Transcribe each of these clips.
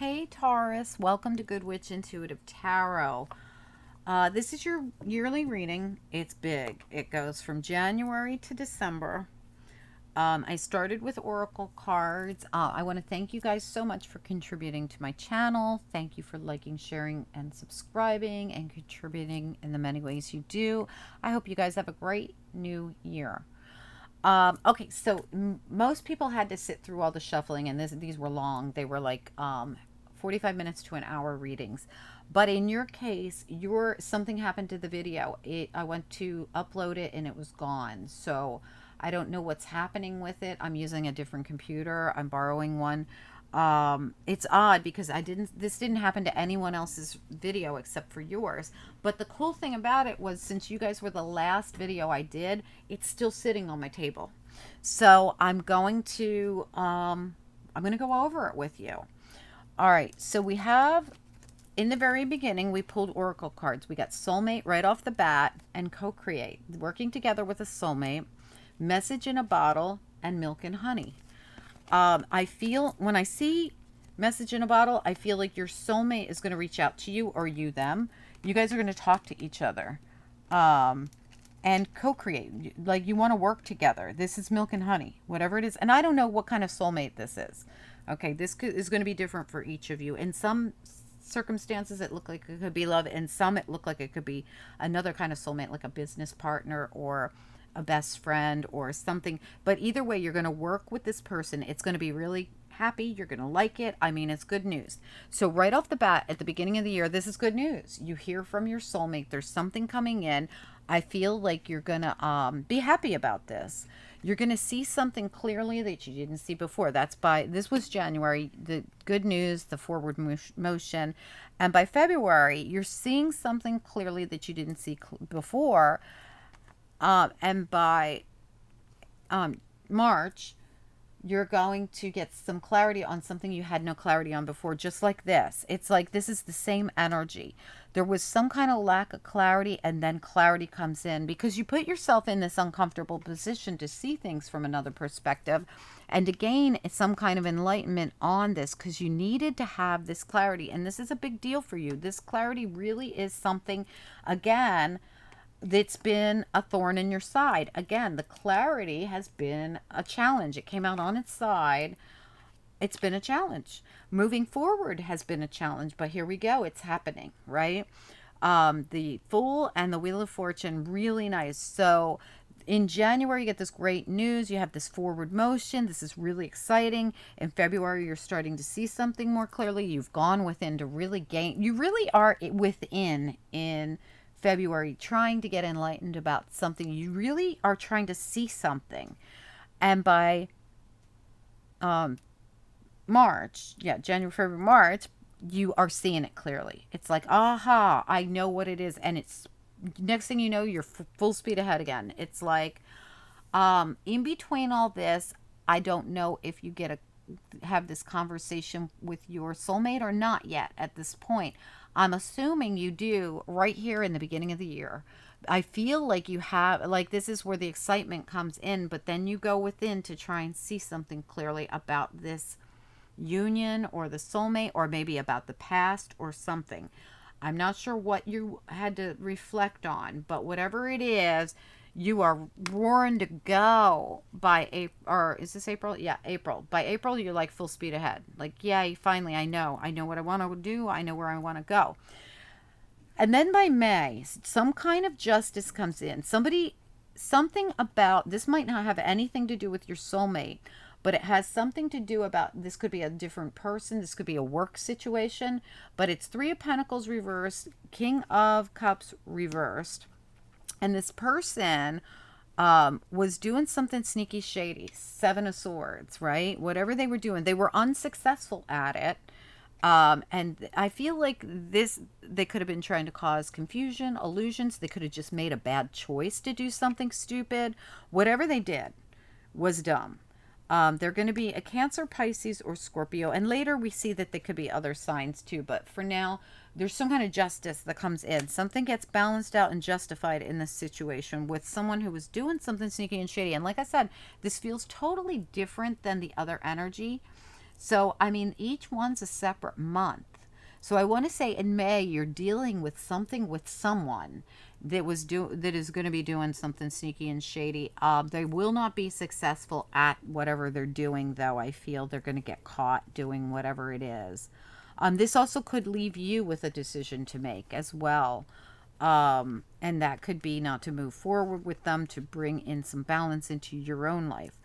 Hey Taurus, welcome to Good Witch Intuitive Tarot. This is your yearly reading. It's big. It goes from January to December. I started with Oracle cards. I want to thank you guys so much for contributing to my channel. Thank you for liking, sharing, and subscribing and contributing in the many ways you do. I hope you guys have a great new year. Okay, so most people had to sit through all the shuffling, and these were long. They were like 45 minutes to an hour readings. But in your case, something happened to the video. I went to upload it and it was gone. So I don't know what's happening with it. I'm using a different computer. I'm borrowing one. It's odd because this didn't happen to anyone else's video except for yours. But the cool thing about it was, since you guys were the last video I did, it's still sitting on my table. So I'm going to go over it with you. All right, so we have, in the very beginning, we pulled Oracle cards. We got soulmate right off the bat and co-create, working together with a soulmate, message in a bottle, and milk and honey. I feel, when I see message in a bottle, I feel like your soulmate is going to reach out to you, or you them. You guys are going to talk to each other and co-create. Like, you want to work together. This is milk and honey, whatever it is. And I don't know what kind of soulmate this is. Okay, this is going to be different for each of you. In some circumstances, it looked like it could be love. In some, it looked like it could be another kind of soulmate, like a business partner or a best friend or something. But either way, you're going to work with this person. It's going to be really happy. You're going to like it. I mean, it's good news. So right off the bat, at the beginning of the year, this is good news. You hear from your soulmate. There's something coming in. I feel like you're going to be happy about this. You're going to see something clearly that you didn't see before. This was January, the good news, the forward motion. And by February, you're seeing something clearly that you didn't see before. And by March, you're going to get some clarity on something you had no clarity on before, just like this. It's like this is the same energy. There was some kind of lack of clarity, and then clarity comes in because you put yourself in this uncomfortable position to see things from another perspective and to gain some kind of enlightenment on this, because you needed to have this clarity. And this is a big deal for you. This clarity really is something, again, that's been a thorn in your side. Again, the clarity has been a challenge. It came out on its side. It's been a challenge. Moving forward has been a challenge, but here we go. It's happening, right? The Fool and the Wheel of Fortune, really nice. So in January, you get this great news. You have this forward motion. This is really exciting. In February, you're starting to see something more clearly. You've gone within to really gain. You really are within in February, trying to get enlightened about something. You really are trying to see something. And by March, January, February, March, you are seeing it clearly. It's like, aha, I know what it is. And it's, next thing you know, you're full speed ahead again. It's like, in between all this, I don't know if you have this conversation with your soulmate or not yet at this point. I'm assuming you do right here in the beginning of the year. I feel like you have, like, this is where the excitement comes in, but then you go within to try and see something clearly about this union or the soulmate, or maybe about the past or something. I'm not sure what you had to reflect on, but whatever it is, you are roaring to go by April. Or is this April? Yeah, April. By April, you're like full speed ahead. Like, yay, finally, I know what I want to do. I know where I want to go. And then by May, some kind of justice comes in. Something about this might not have anything to do with your soulmate, but it has something to do about, this could be a different person. This could be a work situation, but it's Three of Pentacles reversed, King of Cups reversed. And this person was doing something sneaky, shady. Seven of Swords, right? Whatever they were doing, they were unsuccessful at it. And I feel like they could have been trying to cause confusion, illusions. They could have just made a bad choice to do something stupid. Whatever they did was dumb. They're going to be a Cancer, Pisces, or Scorpio. And later we see that they could be other signs too. But for now, there's some kind of justice that comes in. Something gets balanced out and justified in this situation with someone who was doing something sneaky and shady. And like I said, this feels totally different than the other energy. So, I mean, each one's a separate month. So I want to say in May you're dealing with something with someone that is going to be doing something sneaky and shady. They will not be successful at whatever they're doing, though. I feel they're going to get caught doing whatever it is. This also could leave you with a decision to make as well. And that could be not to move forward with them, to bring in some balance into your own life.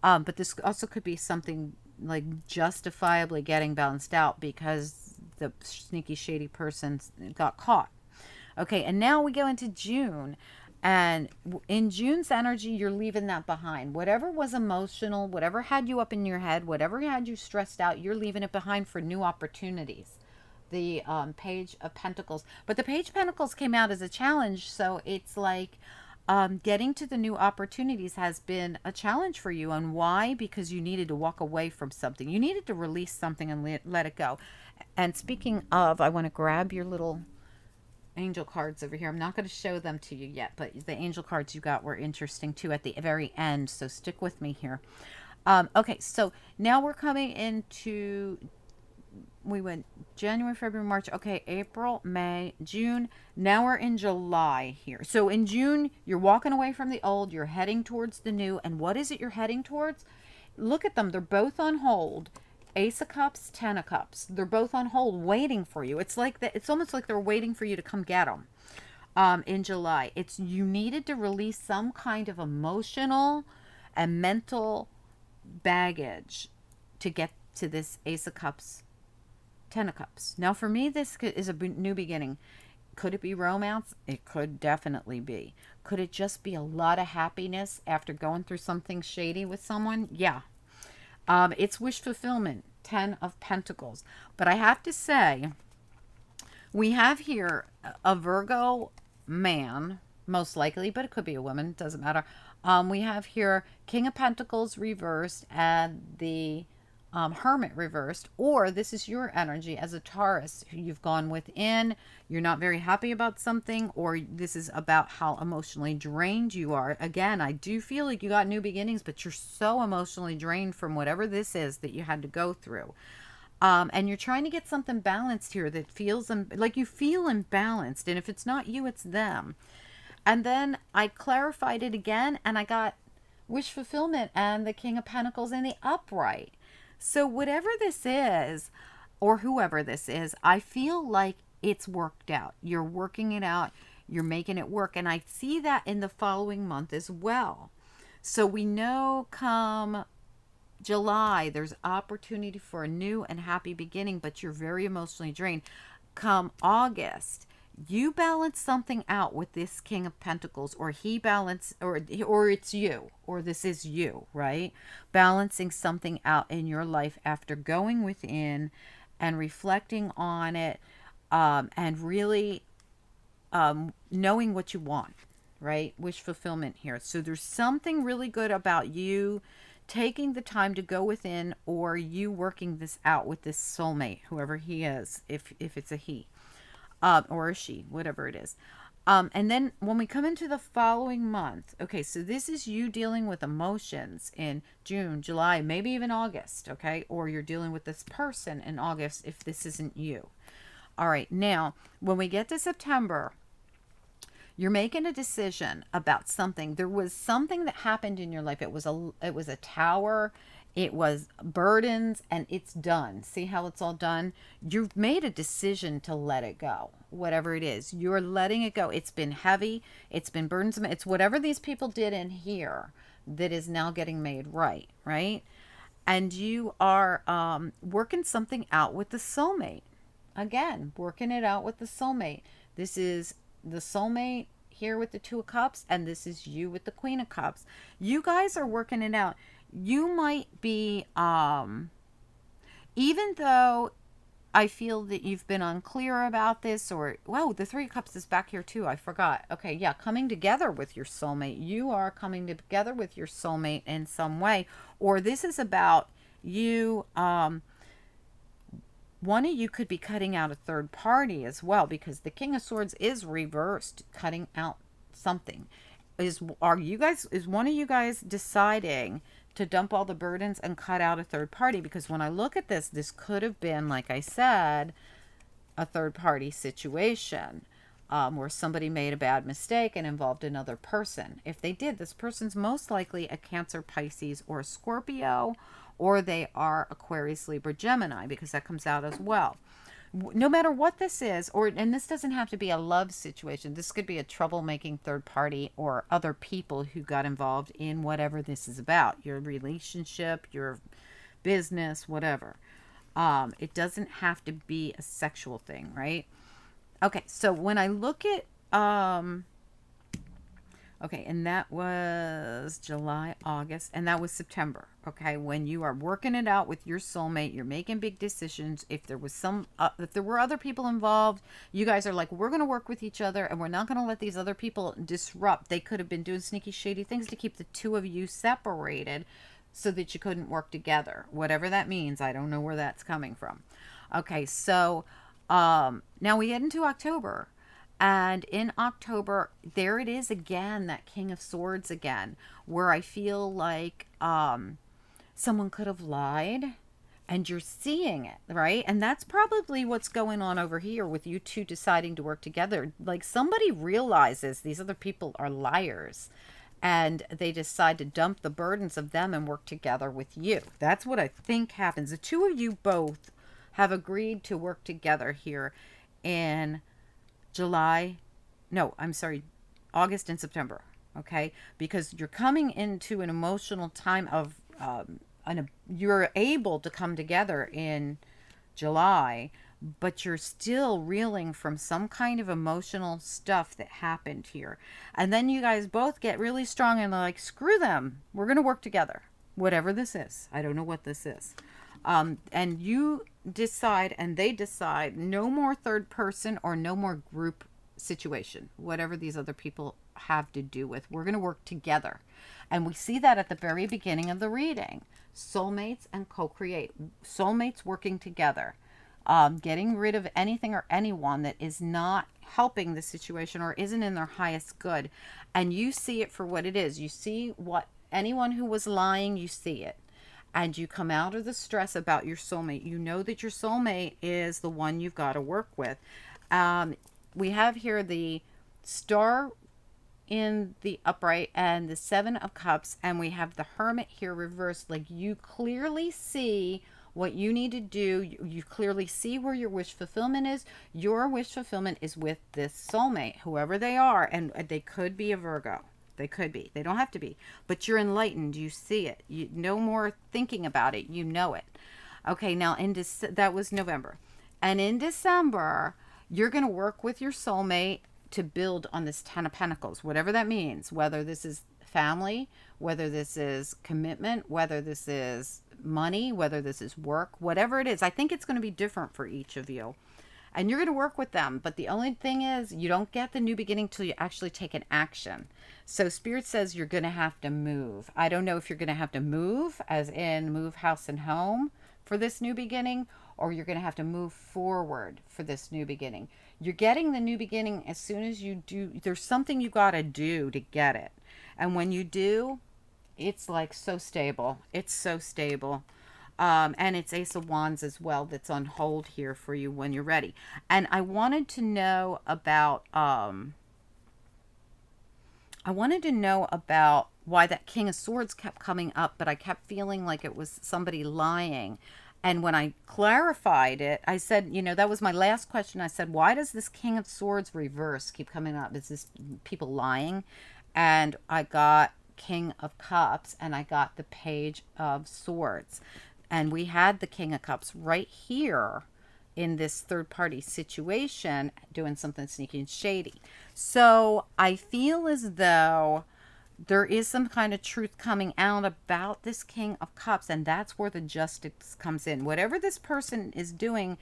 But this also could be something like justifiably getting balanced out because the sneaky, shady person got caught. Okay, and now we go into June. And in June's energy, you're leaving that behind. Whatever was emotional, whatever had you up in your head, whatever had you stressed out, you're leaving it behind for new opportunities. The Page of Pentacles. But the Page of Pentacles came out as a challenge. So it's like getting to the new opportunities has been a challenge for you. And why? Because you needed to walk away from something. You needed to release something and let it go. And speaking of, I want to grab your little angel cards over here. I'm not going to show them to you yet, but the angel cards you got were interesting too at the very end. So stick with me here. Okay, so now we're coming into, we went January, February, March. Okay, April, May, June. Now we're in July here. So in June, you're walking away from the old, you're heading towards the new. And what is it you're heading towards? Look at them. They're both on hold. Ace of Cups, Ten of Cups. They're both on hold waiting for you. It's like that. It's almost like they're waiting for you to come get them. In July, it's you needed to release some kind of emotional and mental baggage to get to this Ace of Cups, Ten of Cups. Now, for me, this is a new beginning. Could it be romance? It could definitely be. Could it just be a lot of happiness after going through something shady with someone? Yeah. It's wish fulfillment, Ten of Pentacles. But I have to say, we have here a Virgo man, most likely, but it could be a woman, doesn't matter. We have here King of Pentacles reversed and the Hermit reversed, or this is your energy as a Taurus. You've gone within, you're not very happy about something, or this is about how emotionally drained you are. Again, I do feel like you got new beginnings, but you're so emotionally drained from whatever this is that you had to go through. And you're trying to get something balanced here that feels like you feel imbalanced. And if it's not you, it's them. And then I clarified it again, and I got wish fulfillment and the King of Pentacles in the upright. So whatever this is, or whoever this is, I feel like it's worked out. You're working it out. You're making it work. And I see that in the following month as well. So we know come July, there's opportunity for a new and happy beginning, but you're very emotionally drained. Come August, you balance something out with this King of Pentacles, or he balance, or it's you, or this is you, right? Balancing something out in your life after going within and reflecting on it, and really knowing what you want, right? Wish fulfillment here. So there's something really good about you taking the time to go within, or you working this out with this soulmate, whoever he is, if it's a he. Or a she, whatever it is. And then when we come into the following month, okay, so this is you dealing with emotions in June, July, maybe even August, okay? Or you're dealing with this person in August if this isn't you. All right, now, when we get to September, you're making a decision about something. There was something that happened in your life. It was a tower. It was burdens, and it's done. See how it's all done? You've made a decision to let it go. Whatever it is, you're letting it go. It's been heavy. It's been burdensome. It's whatever these people did in here that is now getting made right, right? And you are working something out with the soulmate. Again, working it out with the soulmate. This is the soulmate here with the Two of Cups, and this is you with the Queen of Cups. You guys are working it out. You might be, even though I feel that you've been unclear about this, or, whoa, the Three of Cups is back here too. I forgot. Okay, yeah, coming together with your soulmate. You are coming together with your soulmate in some way, or this is about you, one of you could be cutting out a third party as well, because the King of Swords is reversed, cutting out something. Is one of you guys deciding to dump all the burdens and cut out a third party. Because when I look at this, this could have been, like I said, a third party situation, where somebody made a bad mistake and involved another person. If they did, this person's most likely a Cancer, Pisces, or a Scorpio, or they are Aquarius, Libra, Gemini, because that comes out as well. No matter what this is, and this doesn't have to be a love situation. This could be a troublemaking third party or other people who got involved in whatever this is about, your relationship, your business, whatever. It doesn't have to be a sexual thing, right? Okay, so when I look at okay, and that was July, August, and that was September. Okay, when you are working it out with your soulmate, you're making big decisions. If there was if there were other people involved, you guys are like, we're going to work with each other, and we're not going to let these other people disrupt. They could have been doing sneaky, shady things to keep the two of you separated, so that you couldn't work together. Whatever that means, I don't know where that's coming from. Okay, so now we get into October. And in October, there it is again, that King of Swords again, where I feel like someone could have lied and you're seeing it, right? And that's probably what's going on over here with you two deciding to work together. Like somebody realizes these other people are liars and they decide to dump the burdens of them and work together with you. That's what I think happens. The two of you both have agreed to work together here in August and September, okay? Because you're coming into an emotional time of, you're able to come together in July, but you're still reeling from some kind of emotional stuff that happened here. And then you guys both get really strong and they're like, screw them. We're going to work together. Whatever this is. I don't know what this is. And you decide and they decide no more third person or no more group situation, whatever these other people have to do with. We're going to work together. And we see that at the very beginning of the reading. Soulmates and co-create. Soulmates working together. Getting rid of anything or anyone that is not helping the situation or isn't in their highest good. And you see it for what it is. You see what anyone who was lying, you see it. And you come out of the stress about your soulmate. You know that your soulmate is the one you've got to work with. We have here the Star in the upright and the Seven of Cups. And we have the Hermit here reversed. Like you clearly see what you need to do. You clearly see where your wish fulfillment is. Your wish fulfillment is with this soulmate, whoever they are. And they could be a Virgo. They could be. They don't have to be. But you're enlightened. You see it. You no more thinking about it. You know it. Okay, now that was November. And in December, you're going to work with your soulmate to build on this Ten of Pentacles, whatever that means, whether this is family, whether this is commitment, whether this is money, whether this is work, whatever it is. I think it's going to be different for each of you. And you're going to work with them. But the only thing is you don't get the new beginning till you actually take an action. So Spirit says you're going to have to move. I don't know if you're going to have to move, as in move house and home for this new beginning, or you're going to have to move forward for this new beginning. You're getting the new beginning as soon as you do. There's something you got to do to get it. And when you do, it's like so stable. It's so stable. And it's Ace of Wands as well that's on hold here for you when you're ready. And I wanted to know about why that King of Swords kept coming up, but I kept feeling like it was somebody lying. And when I clarified it, I said, that was my last question. I said, why does this King of Swords reverse keep coming up? Is this people lying? And I got King of Cups and I got the Page of Swords. And we had the King of Cups right here in this third party situation doing something sneaky and shady. So I feel as though there is some kind of truth coming out about this King of Cups. And that's where the justice comes in. Whatever this person is doing,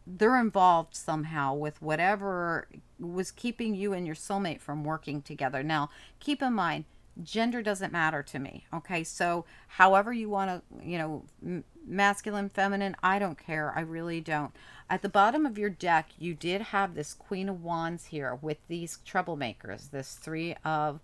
they're involved somehow with whatever was keeping you and your soulmate from working together. Now, keep in mind, gender doesn't matter to me. Okay, so however you want to, masculine, feminine, I don't care. I really don't. At the bottom of your deck, you did have this Queen of Wands here with these troublemakers, this Three of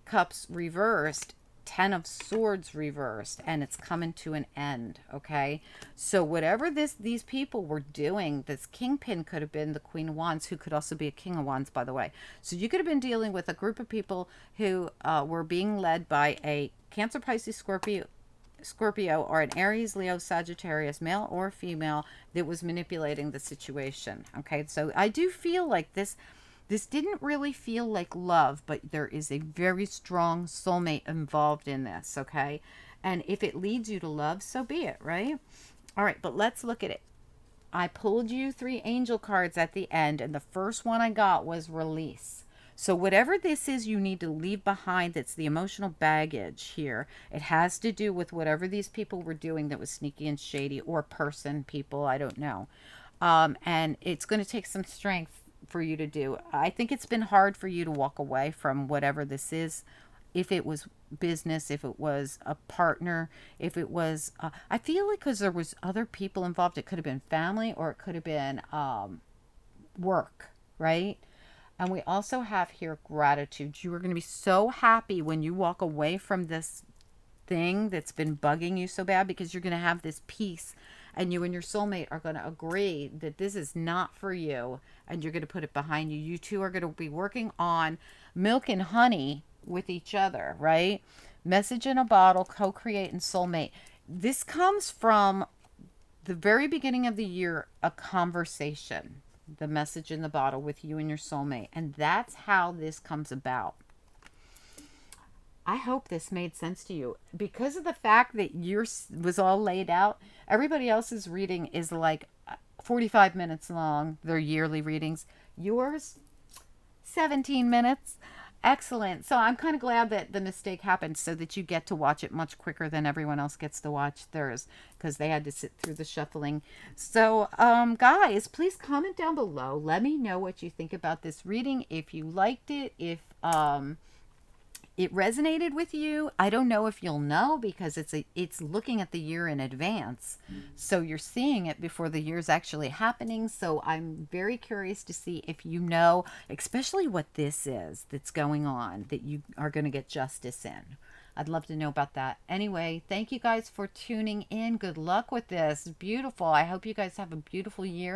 Cups reversed, Ten of Swords reversed, and it's coming to an end, okay? So whatever these people were doing, this Kingpin could have been the Queen of Wands, who could also be a King of Wands, by the way. So you could have been dealing with a group of people who were being led by a Cancer, Pisces, Scorpio, or an Aries, Leo, Sagittarius, male or female, that was manipulating the situation. Okay, so I do feel like this didn't really feel like love, but there is a very strong soulmate involved in this. Okay, and if it leads you to love, so be it, right? All right, but let's look at it. I pulled you 3 angel cards at the end, and the first one I got was release. So whatever this is you need to leave behind, that's the emotional baggage here. It has to do with whatever these people were doing that was sneaky and shady, or people, I don't know. And it's going to take some strength for you to do. I think it's been hard for you to walk away from whatever this is. If it was business, if it was a partner, if it was, I feel like because there was other people involved, it could have been family, or it could have been work, right? And we also have here gratitude. You are going to be so happy when you walk away from this thing that's been bugging you so bad, because you're going to have this peace, and you and your soulmate are going to agree that this is not for you, and you're going to put it behind you. You two are going to be working on milk and honey with each other, right? Message in a bottle, co-create, and soulmate. This comes from the very beginning of the year, a conversation, the message in the bottle with you and your soulmate. And that's how this comes about. I hope this made sense to you, because of the fact that yours was all laid out. Everybody else's reading is like 45 minutes long, their yearly readings. Yours, 17 minutes. Excellent. So I'm kind of glad that the mistake happened, so that you get to watch it much quicker than everyone else gets to watch theirs, because they had to sit through the shuffling. So, guys, please comment down below. Let me know what you think about this reading. If you liked it, if it resonated with you. I don't know if you'll know, because it's looking at the year in advance. So you're seeing it before the year's actually happening. So I'm very curious to see if you know, especially what this is that's going on, that you are going to get justice in. I'd love to know about that. Anyway, thank you guys for tuning in. Good luck with this. Beautiful. I hope you guys have a beautiful year.